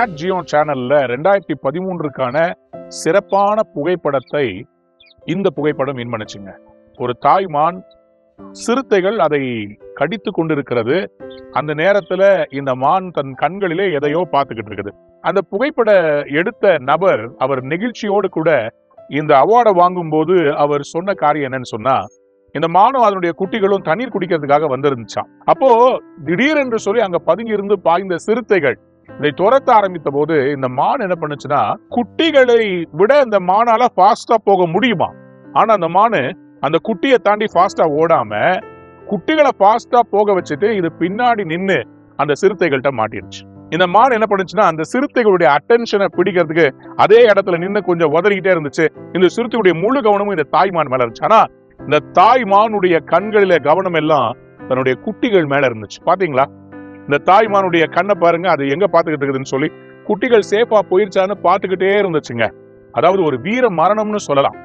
Not Jio சேனல்ல 2013க்கான சிறப்பான புகைப்படத்தை இந்த புகைப்படம் வின் பண்ணுச்சுங்க. ஒரு தாய்மான் சிறுத்தைகள் அதை கடித்து கொண்டிருக்கிறது. அந்த நேரத்துல இந்த மான் தன் கண்களிலே எதையோ பார்த்துக்கிட்டு இருக்குது. அந்த புகைப்பட எடுத்த நபர் அவர் நெகிழ்ச்சியோடு கூட இந்த அவார்டை வாங்கும் போது அவர் சொன்ன காரியம் என்னன்னு சொன்னா, இந்த மானும் அதனுடைய குட்டிகளும் தண்ணீர் குடிக்கிறதுக்காக வந்திருந்துச்சான். அப்போ திடீரென்று சொல்லி அங்க பதுங்கி இருந்து பாய்ந்த சிறுத்தைகள் இதை துரத்த ஆரம்பித்த போது இந்த மான் என்ன பண்ணுச்சுன்னா, குட்டிகளை விட இந்த மானால ஃபாஸ்டா போக முடியுமா? ஆனா அந்த மானு அந்த குட்டியை தாண்டி ஃபாஸ்டா ஓடாம குட்டிகளை ஃபாஸ்டா போக வச்சுட்டு இது பின்னாடி நின்னு அந்த சிறுத்தைகள்கிட்ட மாட்டிருச்சு. இந்த மான் என்ன பண்ணுச்சுன்னா, அந்த சிறுத்தைகளுடைய அட்டென்ஷனை பிடிக்கிறதுக்கு அதே இடத்துல நின்று கொஞ்சம் உதறிக்கிட்டே இருந்துச்சு. இந்த சிறுத்தையுடைய முழு கவனமும் இந்த தாய்மான் மேல இருந்துச்சு. ஆனா இந்த தாய்மானுடைய கண்களில கவனம் எல்லாம் தன்னுடைய குட்டிகள் மேல இருந்துச்சு. பாத்தீங்களா? இந்த தாய்மானுடைய கண்ணை பாருங்க, அது எங்க பாத்துக்கிட்டு இருக்குதுன்னு சொல்லி குட்டிகள் சேஃபா போயிருச்சான்னு பாத்துக்கிட்டே இருந்துச்சுங்க. அதாவது ஒரு வீர மரணம்னு சொல்லலாம்.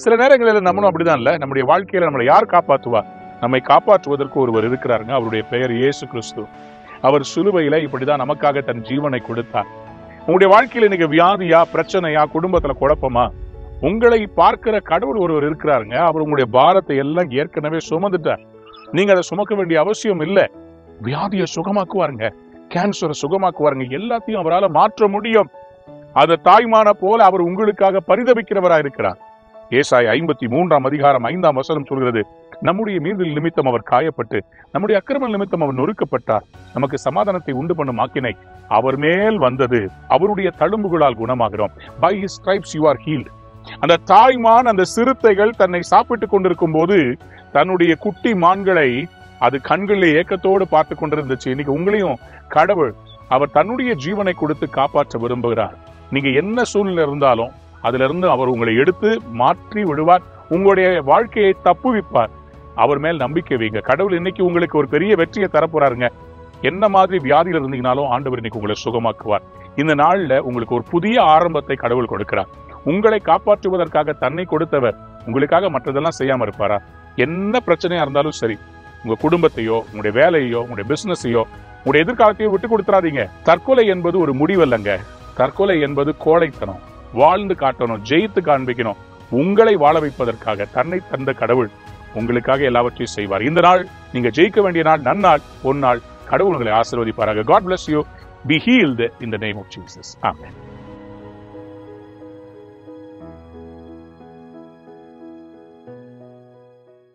சில நேரங்களில் நம்மளும் அப்படிதான் இல்ல, நம்முடைய வாழ்க்கையில நம்மளை யார் காப்பாற்றுவா? நம்மை காப்பாற்றுவதற்கு ஒருவர் இருக்கிறாருங்க. அவருடைய பெயர் இயேசு கிறிஸ்து. அவர் சிலுவையில இப்படிதான் நமக்காக தன் ஜீவனை கொடுத்தார். உங்களுடைய வாழ்க்கையில இன்னைக்கு வியாதியா, பிரச்சனையா, குடும்பத்துல குழப்பமா, உங்களை பார்க்கிற கடவுள் ஒருவர் இருக்கிறாருங்க. அவர் உங்களுடைய பாரத்தை எல்லாம் ஏற்கனவே சுமந்துட்டார். நீங்க அதை சுமக்க வேண்டிய அவசியம் இல்லை. வியாதியை சுகமாக்குவாருங்க, கேன்சரை சுகமாக்குவாருங்க, எல்லாத்தையும் அவரால் மாற்ற முடியும். அந்த தாய்மான போல அவர் உங்களுக்காக பரிதபிக்கிறவராக இருக்கிறார். ஏசாயா 53:5 சொல்கிறது, நம்முடைய மீறுதல் நிமித்தம் அவர் காயப்பட்டு நம்முடைய அக்கிரம நிமித்தம் அவர் நொறுக்கப்பட்டார். நமக்கு சமாதானத்தை உண்டு பண்ணும் ஆக்கினை அவர் மேல் வந்தது, அவருடைய தழும்புகளால் குணமாகிறோம். By his stripes you are healed. அந்த தாய்மான் அந்த சிறுத்தைகள் தன்னை சாப்பிட்டுக் கொண்டிருக்கும் போது தன்னுடைய குட்டி மான்களை அது கண்களில் ஏக்கத்தோடு பார்த்து கொண்டிருந்துச்சு. இன்னைக்கு உங்களையும் கடவுள் அவர் தன்னுடைய ஜீவனை கொடுத்து காப்பாற்ற விரும்புகிறார். நீங்க என்ன சூழ்நிலை இருந்தாலும் அதுல இருந்து அவர் உங்களை எடுத்து மாற்றி விடுவார். உங்களுடைய வாழ்க்கையை தப்புவிப்பார். அவர் மேல் நம்பிக்கை வைங்க. கடவுள் இன்னைக்கு உங்களுக்கு ஒரு பெரிய வெற்றியை தரப்போறாருங்க. என்ன மாதிரி வியாதியில இருந்தீங்கனாலும் ஆண்டவர் இன்னைக்கு உங்களை சுகமாக்குவார். இந்த நாள்ல உங்களுக்கு ஒரு புதிய ஆரம்பத்தை கடவுள் கொடுக்கிறார். உங்களை காப்பாற்றுவதற்காக தன்னை கொடுத்தவர் உங்களுக்காக மற்றதெல்லாம் செய்யாம இருப்பாரா? என்ன பிரச்சனையா இருந்தாலும் சரி, உங்க குடும்பத்தையோ, உங்களுடைய வேலையோ, உங்களுடைய பிசினஸையோ, உங்களுடைய எதிர்காலத்தையோ விட்டு கொடுத்துறாதீங்க. தற்கொலை என்பது ஒரு முடிவல்லங்க. தற்கொலை என்பது கோழைத்தனம். வாழ்ந்து காட்டணும், ஜெயித்து காண்பிக்கணும். உங்களை வாழ வைப்பதற்காக தன்னை தந்த கடவுள் உங்களுக்காக எல்லாவற்றையும் செய்வார். இந்த நாள் நீங்க ஜெயிக்க வேண்டிய நாள், நன்னாள், பொன்னாள். கடவுள் உங்களை ஆசீர்வதிப்பாராக. God bless you. Be healed in the name of Jesus. Amen.